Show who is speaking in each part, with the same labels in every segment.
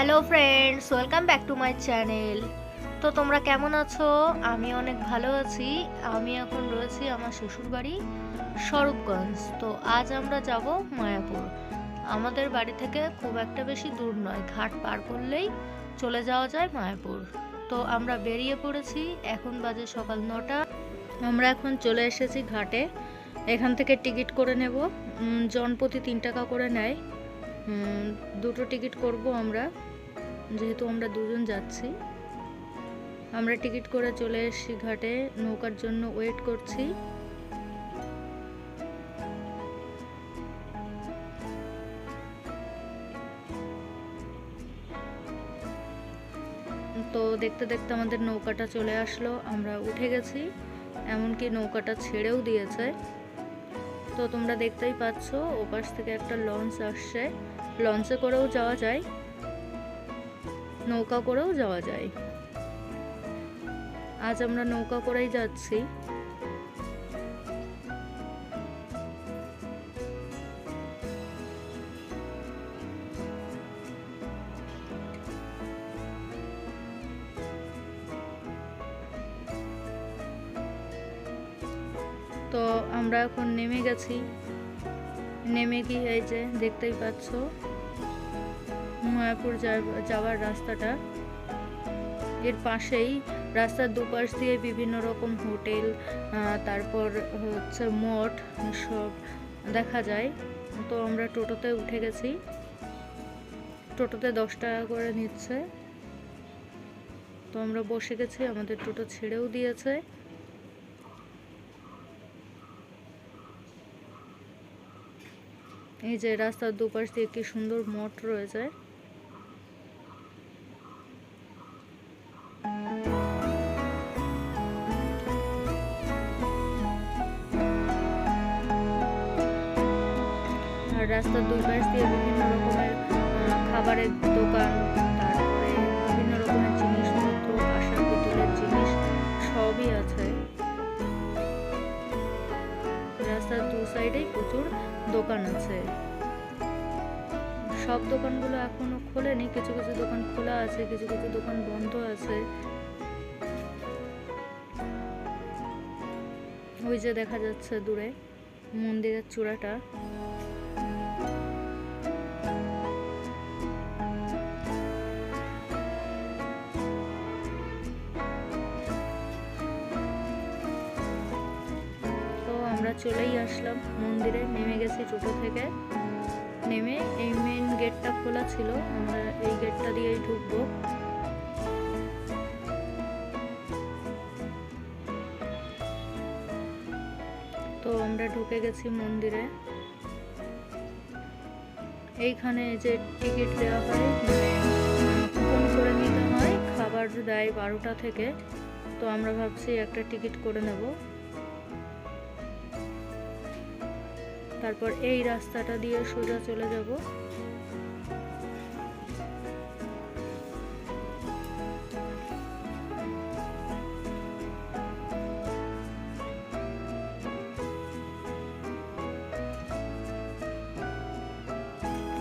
Speaker 1: Hello friends, welcome back to my channel. তো তোমরা কেমন আছো? আমি অনেক ভালো আছি। আমি এখন রয়েছি আমার শ্বশুরবাড়ি স্বরূপগঞ্জ। তো আজ আমরা যাব মায়াপুর। আমাদের বাড়ি থেকে খুব একটা বেশি দূর নয়, ঘাট পার করলেই চলে যাওয়া যায় মায়াপুর। তো আমরা বেরিয়ে পড়েছি, এখন বাজে সকাল 9টা। আমরা এখন চলে এসেছি ঘাটে। এখান থেকে টিকিট করে নেব। জনপ্রতি 3 টাকা করে নেয়। দুটো টিকিট করব আমরা, যেহেতু আমরা দুজন যাচ্ছি। আমরা টিকিট করে চলে এসেছি ঘাটে, নৌকার জন্য ওয়েট করছি। তো দেখতে দেখতে আমাদের নৌকাটা চলে আসলো, আমরা উঠে গেছি, এমনকি নৌকাটা ছেড়েও দিয়েছে। তো তোমরা দেখতেই পাচ্ছ, ওপাশ থেকে একটা লঞ্চ আসছে। লঞ্চে করেও যাওয়া যায়, নৌকা করেও যাওয়া যায়। আজ আমরা নৌকা করেই যাচ্ছি। তো আমরা এখন নেমে গেছি। নেমে গিয়ে এই যে দেখতেই পাচ্ছ মায়াপুর যাওয়ার রাস্তাটা। এর পাশেই রাস্তার দুপাশ দিয়ে বিভিন্ন রকম হোটেল, তারপর হচ্ছে মঠ সব দেখা যায়। তো আমরা টোটোতে উঠে গেছি। টোটোতে 10 টাকা করে নিচ্ছে। তো আমরা বসে গেছি, আমাদের টোটো ছেড়েও দিয়েছে। এই যে রাস্তার দুপাশ দিয়ে কি সুন্দর মঠ রয়েছে। আর রাস্তার দুই পাশ দিয়ে বিভিন্ন রকমের খাবারের দোকান, তারপরে বিভিন্ন রকমের জিনিসপত্র, কাঁসার পিতলের জিনিস সবই আছে। রাস্তার দু সাইডেই প্রচুর দোকান আছে। সব দোকানগুলো এখনো খোলেনি, কিছু কিছু দোকান খোলা আছে, কিছু কিছু দোকান বন্ধ আছে। ওই যে দেখা যাচ্ছে দূরে মন্দিরের চূড়াটা। তো আমরা চলেই আসলাম মন্দিরে, নেমে গেছি টোটো থেকে। নেমে এই মেন গেটটা খোলা ছিল, আমরা এই গেটটা দিয়েই ঢুকবো। তো আমরা ঢুকে গেছি মন্দিরে। এইখানে যে টিকিট দেওয়া হয়, কুপন করে নিতে হয়, খাবার দেয় 12টা থেকে। তো আমরা ভাবছি একটা টিকিট করে নেব। তারপর এই রাস্তাটা দিয়ে সোজা চলে যাব।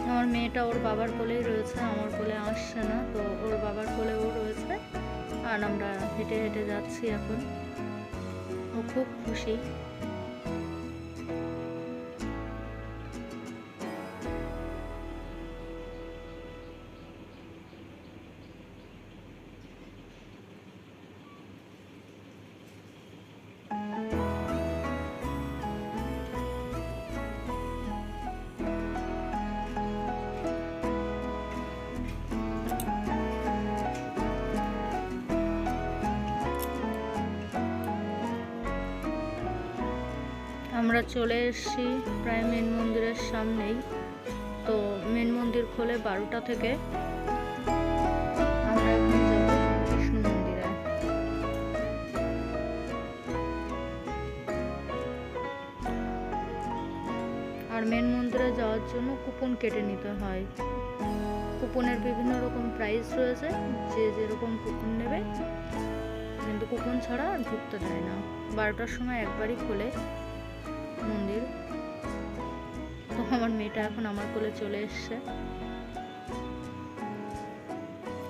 Speaker 1: আমার মেয়েটা ওর বাবার কোলেই রয়েছে, আমার কোলে আসছে না, তো ওর বাবার কোলে ও রয়েছে। আর আমরা হেঁটে হেঁটে যাচ্ছি এখন। ও খুব খুশি। আমরা চলে এসেছি প্রায় মেন মন্দিরের সামনেই। তো মেন মন্দির খোলে 12টা থেকে। আমরা এখন যাব কৃষ্ণ মন্দিরে। আর মেন মন্দিরে যাওয়ার জন্য কুপন কেটে নিতে হয়। কুপনের বিভিন্ন রকম প্রাইস রয়েছে, যে যেরকম কুপন নেবে, কিন্তু কুপন ছাড়া ঢুকতে দেয় না। 12টার সময় একবারই খোলে মন্দির। তো আমার মেয়েটা এখন আমার কোলে চলে এসছে।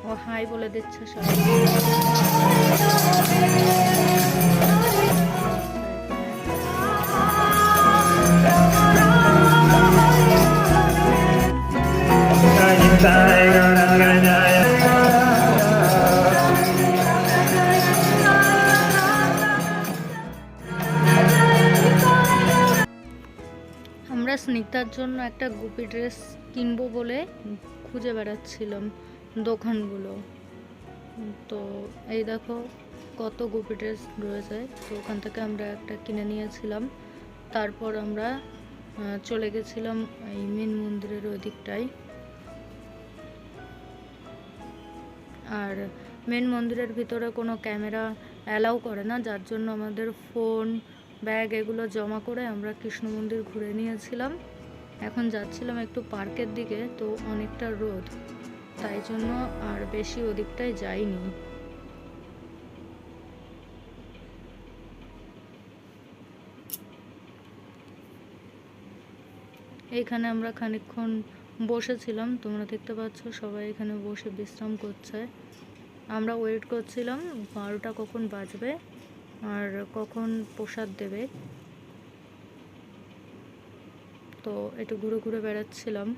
Speaker 1: ও হাই বলে দিচ্ছে সবাই। আমরা স্নিগ্ধার জন্য একটা গুপি ড্রেস কিনবো বলে খুঁজে বেড়াচ্ছিলাম দোকানগুলো। তো এই দেখো কত গুপি ড্রেস রয়েছে, তো ওখান থেকে আমরা একটা কিনে নিয়েছিলাম। তারপর আমরা চলে গেছিলাম এই মেন মন্দিরের ওই দিকটায়। আর মেন মন্দিরের ভিতরে কোনো ক্যামেরা অ্যালাউ করে না, যার জন্য আমাদের ফোন ব্যাগ এগুলো জমা করে আমরা কৃষ্ণ মন্দির ঘুরে নিয়েছিলাম। এখন যাচ্ছিলাম একটু পার্কের দিকে, তো অনেকটা রোদ, তাই জন্য আর বেশি ওদিকটায় যাইনি। এইখানে আমরা খানিকক্ষণ বসেছিলাম, তোমরা দেখতে পাচ্ছ সবাই এখানে বসে বিশ্রাম করছে। আমরা ওয়েট করছিলাম 12টা কখন বাজবে আর কখন প্রসাদ দেবে। তো একটু ঘুরে ঘুরে বেড়াচ্ছিলাম।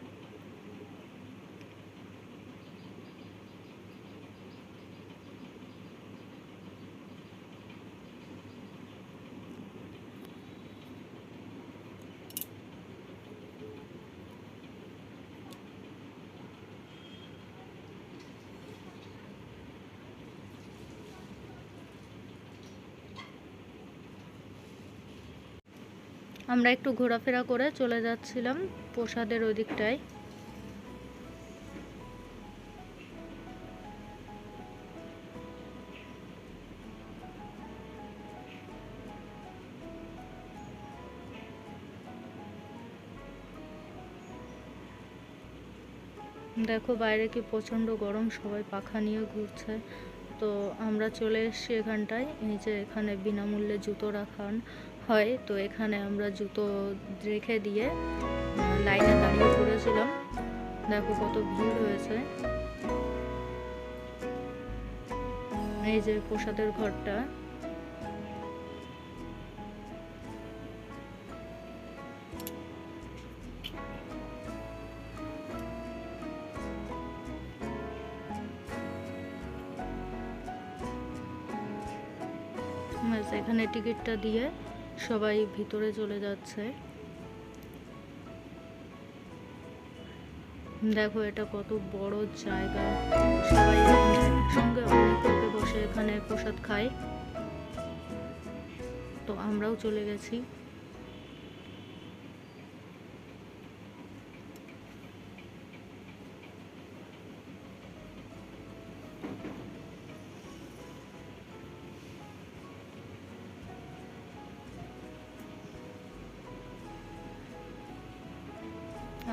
Speaker 1: আমরা একটু ঘোরাফেরা করে চলে যাচ্ছিলাম প্রসাদের ওই দিকটায়। দেখো বাইরে কি প্রচণ্ড গরম, সবাই পাখা নিয়ে ঘুরছে। তো আমরা চলে এসেছি এখানটায়, এই যে এখানে বিনামূল্যে জুতো রাখান হয়, তো এখানে আমরা জুতো রেখে দিয়ে লাইনে দাঁড়িয়ে পড়েছিলাম। দেখো কত ভিড় হয়েছে। এই যে প্রসাদের ঘরটা, এখানে টিকিটটা দিয়ে সবাই ভিতরে চলে যাচ্ছে। দেখো এটা কত বড় জায়গা, সবাই একসঙ্গে অনেক লোকে বসে এখানে প্রসাদ খায়। তো আমরাও চলে গেছি।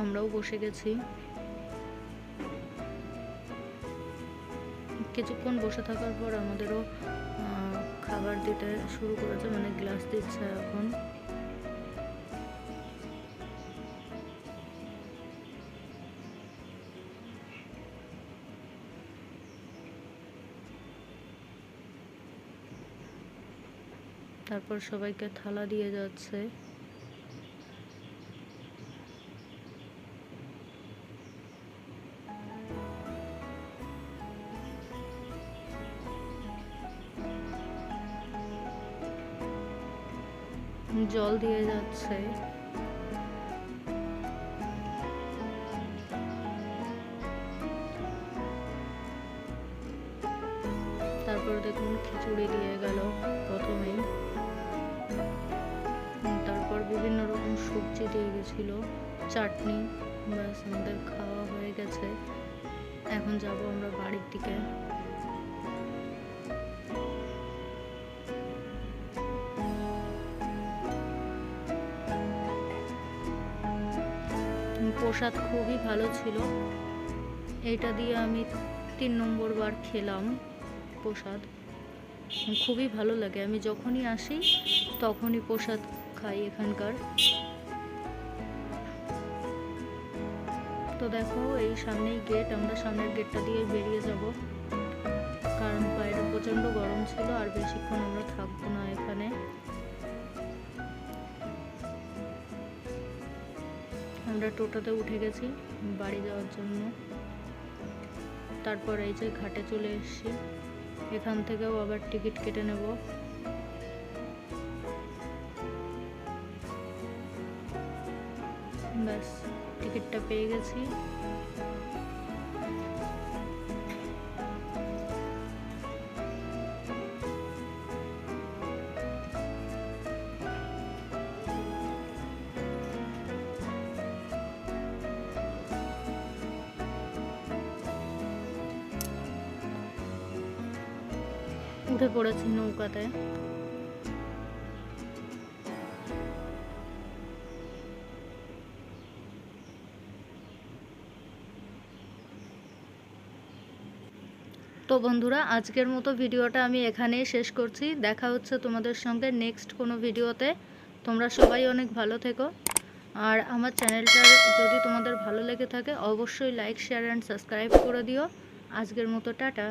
Speaker 1: আমরাও বসে গেছি। কিছুক্ষণ বসে থাকার পর আমাদেরও খাবার দিতে শুরু করেছে, মানে গ্লাস দিচ্ছে এখন। তারপর সবাইকে থালা দিয়ে যাচ্ছে। জল দিয়ে যাচ্ছে। তারপর দেখুন খিচুড়ি দিয়ে গেল প্রথমেই, তারপর বিভিন্ন রকম সবজি দিয়ে গেছিল, চাটনি। ব্যাস আমাদের খাওয়া হয়ে গেছে, এখন যাব আমরা বাড়ির দিকে। প্রসাদ খুবই ভালো ছিল, এটা দিয়ে আমি 3 নম্বর বার খেলাম প্রসাদ। খুবই ভালো লাগে, আমি যখনই আসি তখনই প্রসাদ খাই এখানকার। তো দেখো এই সামনেই গেট, আমরা সামনের গেটটা দিয়ে বেরিয়ে যাব, কারণ বাইরে প্রচণ্ড গরম ছিল আর বেশিক্ষণ আমরা থাকবো না এখানে। আমরা টোটোতে উঠে গেছি বাড়ি যাওয়ার জন্য। তারপর এই যে ঘাটে চলে এসেছি, এখান থেকেও আবার টিকিট কেটে নেব। ব্যাস টিকিটটা পেয়ে গেছি। উঠে পড়েছি নৌকাতে। তো বন্ধুরা, আজকের মতো ভিডিওটা আমি এখানেই শেষ করছি। দেখা হচ্ছে তোমাদের সঙ্গে নেক্সট কোনো ভিডিওতে। তোমরা সবাই অনেক ভালো থেকো। আর আমার চ্যানেলটা যদি তোমাদের ভালো লেগে থাকে অবশ্যই লাইক, শেয়ার অ্যান্ড সাবস্ক্রাইব করে দিও। আজকের মতো টাটা।